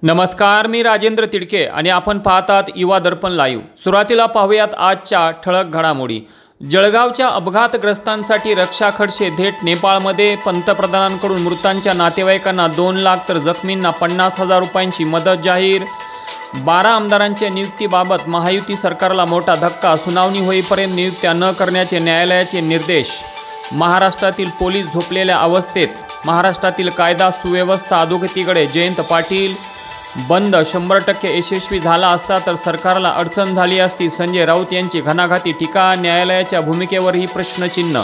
नमस्कार, मी राजेंद्र तिडके आणि आपण पाहतात युवा दर्पण लाईव्ह। सुरुवातीला पाहूयात आजच्या ठळक घडामोडी। जळगावच्या अपघातग्रस्तांसाठी रक्षा खडसे थेट नेपाळमध्ये। पंतप्रधानांकडून मृतांच्या नातेवाईकांना 2 लाख तर जखमींना 50,000 रुपयांची मदत जाहीर। 12 आमदारांच्या नियुक्तीबाबत महायुती सरकारला मोठा धक्का। सुनावणी होईपर्यंत नियुक्त्या न करण्याचे न्यायालयाचे निर्देश। महाराष्ट्रातील पोलीस झोपलेल्या अवस्थेत, महाराष्ट्रातील कायदा सुव्यवस्था अधोगतीकडे। जयंत पाटील, बंद 100% यशस्वी झाला असता तर सरकारला अडचण झाली असती। संजय राऊत यांची घणाघाती टीका। न्यायालयाच्या भूमिकेवरही प्रश्नचिन्ह।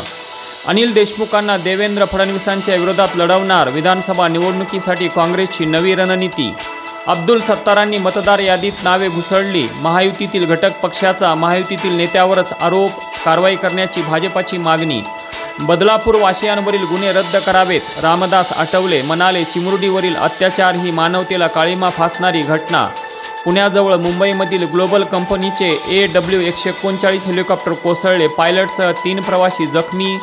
अनिल देशमुखांना देवेंद्र फडणवीसांच्या विरोधात लढवणार। विधानसभा निवडणुकीसाठी काँग्रेसची नवी रणनीती। अब्दुल सत्तारांनी मतदार यादीत नावे घुसळली। महायुतीतील घटक पक्षाचा महायुतीतील नेत्यावरच आरोप। कारवाई करण्याची भाजपाची मागणी। बदलापूर वासियांवरील गुन्हे रद्द करावेत। रामदास आठवले म्हणाले, चिमुरडीवरील अत्याचार ही मानवतेला काळिमा फासणारी घटना। पुण्याजवळ मुंबईमधील ग्लोबल कंपनीचे AW139 हेलिकॉप्टर कोसळले। पायलटसह 3 प्रवासी जखमी।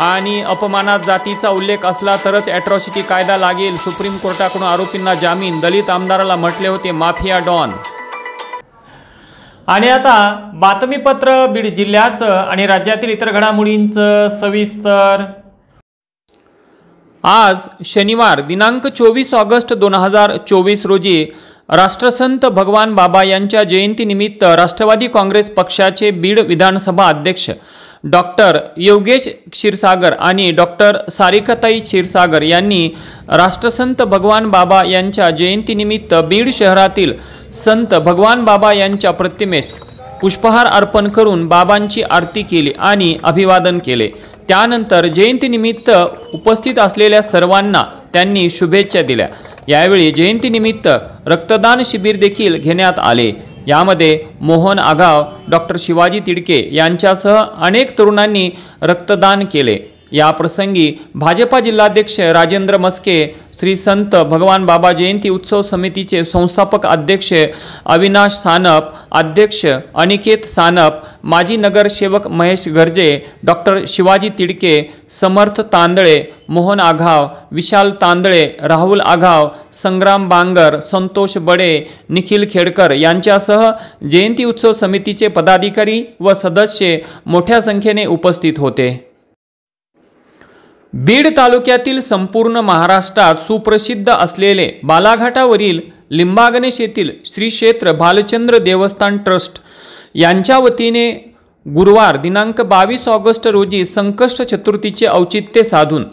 आणि अपमानात जातीचा उल्लेख असला तरच अॅट्रॉसिटी कायदा लागेल। सुप्रीम कोर्टाकडून आरोपींना जामीन। दलित आमदाराला म्हटले होते माफिया डॉन। आणि आता बातमीपत्र बीड जिल्ह्याचं आणि राज्यातील इतर घडामोडींचं सविस्तर। आज शनिवार दिनांक 24 ऑगस्ट 2024 रोजी राष्ट्रसंत भगवान बाबा यांच्या जयंतीनिमित्त राष्ट्रवादी काँग्रेस पक्षाचे बीड विधानसभा अध्यक्ष डॉक्टर योगेश क्षीरसागर आणि डॉक्टर सारिकाताई क्षीरसागर यांनी राष्ट्रसंत भगवान बाबा यांच्या जयंतीनिमित्त बीड शहरातील संत भगवान बाबा यांच्या प्रतिमेस पुष्पहार अर्पण करून बाबांची आरती केली आणि अभिवादन केले। त्यानंतर जयंतीनिमित्त उपस्थित असलेल्या सर्वांना त्यांनी शुभेच्छा दिल्या। यावेळी जयंतीनिमित्त रक्तदान शिबिर देखील घेण्यात आले। यामध्ये मोहन आघाव, डॉक्टर शिवाजी तिडके यांच्यासह अनेक तरुणांनी रक्तदान केले। या प्रसंगी भाजपा जिल्हाध्यक्ष राजेंद्र मस्के, श्री संत भगवान बाबा जयंती उत्सव समितीचे संस्थापक अध्यक्ष अविनाश सानप, अध्यक्ष अनिकेत सानप, माजी नगरसेवक महेश गर्जे, डॉक्टर शिवाजी तिडके, समर्थ तांदळे, मोहन आघाव, विशाल तांदळे, राहुल आघाव, संग्राम बांगर, संतोष बडे, निखिल खेडकर यांच्यासह जयंती उत्सव समितीचे पदाधिकारी व सदस्य मोठ्या संख्येने उपस्थित होते। बीड तालुक्यातील संपूर्ण महाराष्ट्रात सुप्रसिद्ध असलेले बालाघाटावरील लिंबागणेश येथील श्री क्षेत्र भालचंद्र देवस्थान ट्रस्ट यांच्या वतीने गुरुवार दिनांक 22 ऑगस्ट रोजी संकष्ट चतुर्थीचे औचित्य साधून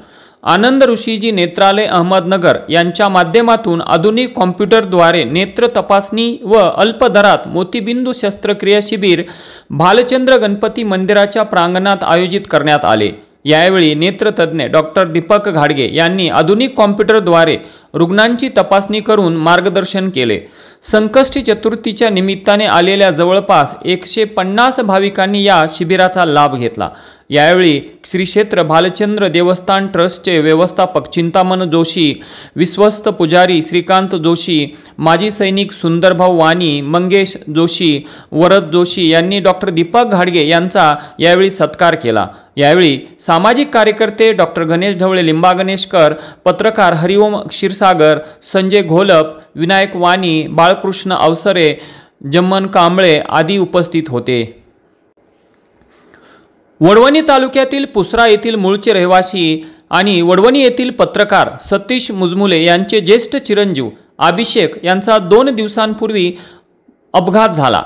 आनंद ऋषीजी नेत्रालय अहमदनगर यांच्या माध्यमातून आधुनिक कॉम्प्युटरद्वारे नेत्र तपासणी व अल्प दरात मोतीबिंदू शस्त्रक्रिया शिबिर भालचंद्र गणपती मंदिराच्या प्रांगणात आयोजित करण्यात आले। यावेळी नेत्रतज्ञ डॉक्टर दीपक घाडगे यांनी आधुनिक कॉम्प्युटरद्वारे रुग्णांची तपासणी करून मार्गदर्शन केले। संकष्टी चतुर्थीच्या निमित्ताने आलेल्या जवळपास 150 भाविकांनी या शिबिराचा लाभ घेतला। यावेळी श्री क्षेत्र भालचंद्र देवस्थान ट्रस्टचे व्यवस्थापक चिंतामण जोशी, विश्वस्त पुजारी श्रीकांत जोशी, माजी सैनिक सुंदरभाऊ वाणी, मंगेश जोशी, वरद जोशी यांनी डॉक्टर दीपक घाडगे यांचा यावेळी सत्कार केला। यावेळी सामाजिक कार्यकर्ते डॉक्टर गणेश ढवळे लिंबागणेशकर, पत्रकार हरिओम क्षीरसागर, संजय घोलप, विनायक वाणी, बाळकृष्ण अवसरे, जम्मन कांबळे आदी उपस्थित होते। वडवणी तालुक्यातील पुसरा येथील मूळचे रहिवासी आणि वडवणी येथील पत्रकार सतीश मुजमुले यांचे ज्येष्ठ चिरंजीव अभिषेक यांचा 2 दिवसांपूर्वी अपघात झाला।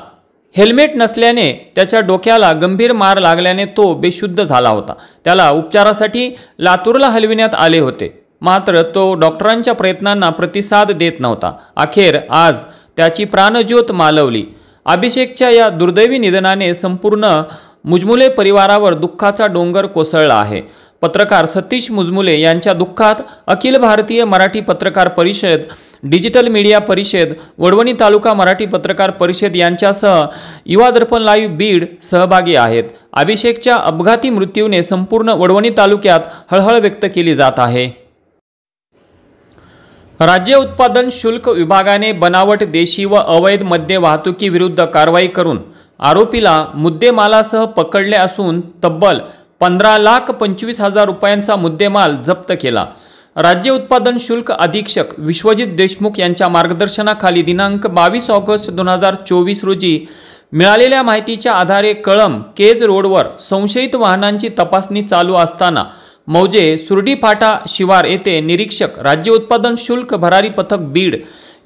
हेल्मेट नसल्याने त्याच्या डोक्याला गंभीर मार लागल्याने तो बेशुद्ध झाला होता। त्याला उपचारासाठी लातूरला हलविण्यात आले होते, मात्र तो डॉक्टरांच्या प्रयत्नांना प्रतिसाद देत नव्हता। अखेर आज त्याची प्राणज्योत मालवली। अभिषेकच्या या दुर्दैवी निधनाने संपूर्ण मुजमुले परिवारावर दुःखाचा डोंगर कोसळला आहे। पत्रकार सतीश मुजमुले यांच्या दुःखात अखिल भारतीय मराठी पत्रकार परिषद, डिजिटल मीडिया परिषद, वडवणी तालुका मराठी पत्रकार परिषद यांच्यासह युवा दर्पण लाईव्ह बीड सहभागी आहेत। अभिषेकच्या अपघाती मृत्यूने संपूर्ण वडवणी तालुक्यात हळहळ व्यक्त केली जात आहे। राज्य उत्पादन शुल्क विभागाने बनावट देशी व अवैध मद्य वाहतुकीविरुद्ध कारवाई करून आरोपीला मुद्देमालासह पकडले असून तब्बल 15,25,000 रुपयांचा मुद्देमाल जप्त केला। राज्य उत्पादन शुल्क अधीक्षक विश्वजित देशमुख यांच्या मार्गदर्शनाखाली दिनांक 22 ऑगस्ट 2024 रोजी मिळालेल्या माहितीच्या आधारे कळंब केज रोडवर संशयित वाहनांची तपासणी चालू असताना मौजे सुरडी फाटा शिवार येथे निरीक्षक राज्य उत्पादन शुल्क भरारी पथक बीड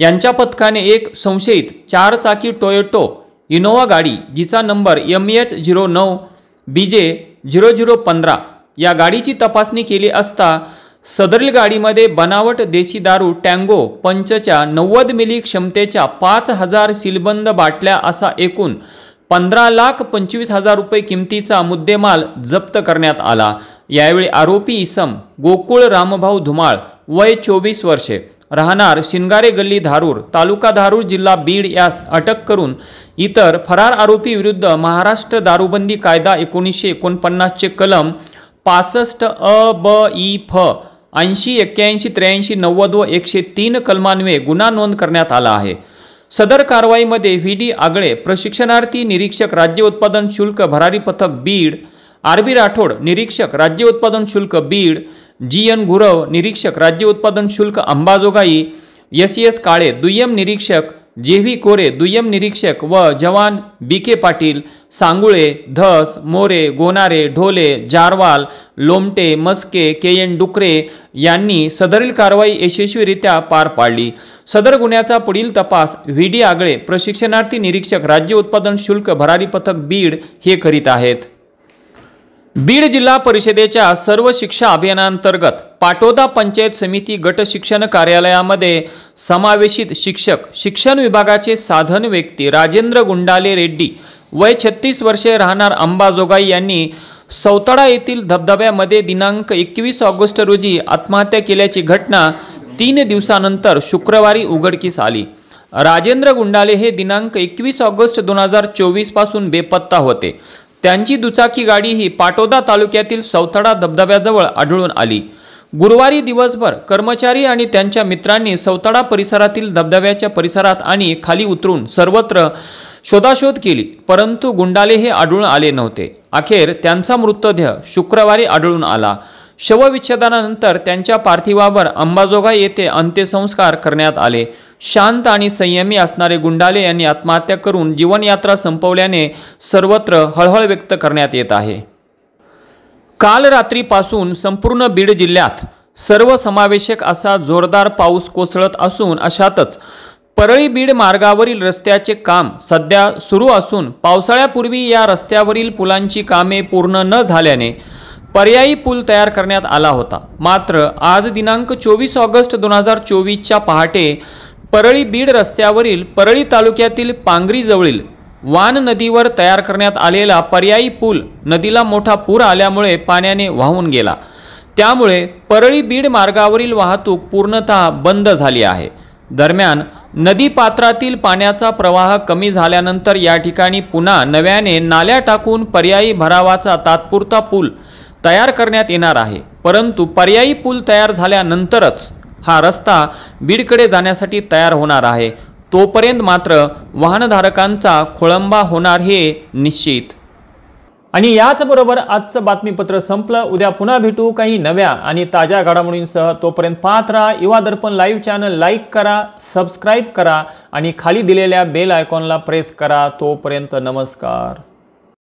यांच्या पथकाने एक संशयित 4 चाकी टोयोटो इनोवा गाडी जिचा नंबर MH09 BJ 0015 या गाडीची तपासणी केली असता सदरील गाडीमध्ये बनावट देशी दारू टँगो पंचच्या 90 मिली क्षमतेच्या 5000 सीलबंद बाटल्या असा एकूण 15,25,000 रुपये किमतीचा मुद्देमाल जप्त करण्यात आला। यावेळी आरोपी इसम गोकुळ रामभाऊ धुमाळ वय 24 वर्षे राहणार शिंगारे गल्ली धारूर तालुका धारूर जिल्हा बीड यास अटक करून इतर फरार आरोपी विरुद्ध महाराष्ट्र दारूबंदी कायदा 1949 चे कलम 65 अ ब इ फ 80 81 83 90 व 103 कलमान्वये गुन्हा नोंद करण्यात आला आहे। सदर कारवाईमध्ये VD आगळे प्रशिक्षणार्थी निरीक्षक राज्य उत्पादन शुल्क भरारी पथक बीड, RB राठोड निरीक्षक राज्य उत्पादन शुल्क बीड, GN गुरव निरीक्षक राज्य उत्पादन शुल्क अंबाजोगाई, SES काळे दुय्यम निरीक्षक, JV कोरे दुय्यम निरीक्षक व जवान BK पाटील, सांगुळे, धस, मोरे, गोनारे, ढोले, जारवाल, लोमटे, मस्के, KN डुकरे यांनी सदरील कारवाई यशस्वीरित्या पार पाडली। सदर गुन्ह्याचा पुढील तपास VD आगळे प्रशिक्षणार्थी निरीक्षक राज्य उत्पादन शुल्क भरारी पथक बीड हे करीत आहेत। बीड जिल्हा परिषदेच्या सर्व शिक्षा अभियानांतर्गत पाटोदा पंचायत समिती गट शिक्षण कार्यालयामध्ये समावेशित शिक्षक शिक्षण विभागाचे साधन व्यक्ती राजेंद्र गुंडाले रेड्डी वय 36 वर्षे राहणार अंबाजोगाई यांनी सौताडा येथील धबधब्यामध्ये दिनांक 21 ऑगस्ट रोजी आत्महत्या केल्याची घटना 3 दिवसानंतर शुक्रवारी उघडकीस आली। राजेंद्र गुंडाले हे दिनांक 21 ऑगस्ट 2024 पासून बेपत्ता होते। त्यांची दुचाकी गाडी ही पाटोदा तालुक्यातील सौताडा धबधब्याजवळ आढळून आली। गुरुवारी दिवसभर कर्मचारी आणि त्यांच्या मित्रांनी सौताडा परिसरातील धबधब्याच्या परिसरात आणि खाली उतरून सर्वत्र शोधाशोध केली, परंतु गुंडाले हे आढळून आले नव्हते। अखेर त्यांचा मृतदेह शुक्रवारी आढळून आला। शवविच्छेदनानंतर त्यांच्या पार्थिवावर अंबाजोगाई येथे अंत्यसंस्कार करण्यात आले। शांत आणि संयमी असणारे गुंडाले यांनी आत्महत्या करून जीवनयात्रा संपवल्याने सर्वत्र हळहळ व्यक्त करण्यात येत आहे। काल रात्रीपासून संपूर्ण बीड जिल्ह्यात सर्वसमावेशक असा जोरदार पाऊस कोसळत असून अशातच परळी बीड मार्गावरील रस्त्याचे काम सध्या सुरू असून पावसाळ्यापूर्वी या रस्त्यावरील पुलांची कामे पूर्ण न झाल्याने पर्यायी पूल तयार करण्यात आला होता। मात्र आज दिनांक 24 ऑगस्ट 2024 च्या पहाटे परळी बीड रस्त्यावरील परळी तालुक्यातील पांगरी जवळील वान नदीवर तयार करण्यात आलेला पर्यायी पूल नदीला मोठा पूर आल्यामुळे पाण्याने वाहून गेला। त्यामुळे परळी बीड मार्गावरील वाहतूक पूर्णतः बंद झाली आहे। दरम्यान नदी पात्रातील पाण्याचा प्रवाह कमी झाल्यानंतर या ठिकाणी पुन्हा नव्याने नाल्या टाकून पर्यायी भरावाचा तात्पुरता पूल तयार करण्यात येणार आहे। परंतु पर्यायी पूल तयार झाल्यानंतरच हा रस्ता बीडकडे जाण्यासाठी तयार होणार आहे। तोपर्यंत मात्र वाहनधारकांचा खोळंबा होणार हे निश्चित। आणि याचबरोबर आजचं बातमीपत्र संपलं। उद्या पुन्हा भेटू काही नव्या आणि ताज्या घडामोडींसह। तोपर्यंत पाहत राहा युवा दर्पण लाईव्ह चॅनल लाईक करा, सबस्क्राईब करा आणि खाली दिलेल्या बेल आयकॉनला प्रेस करा। तोपर्यंत नमस्कार।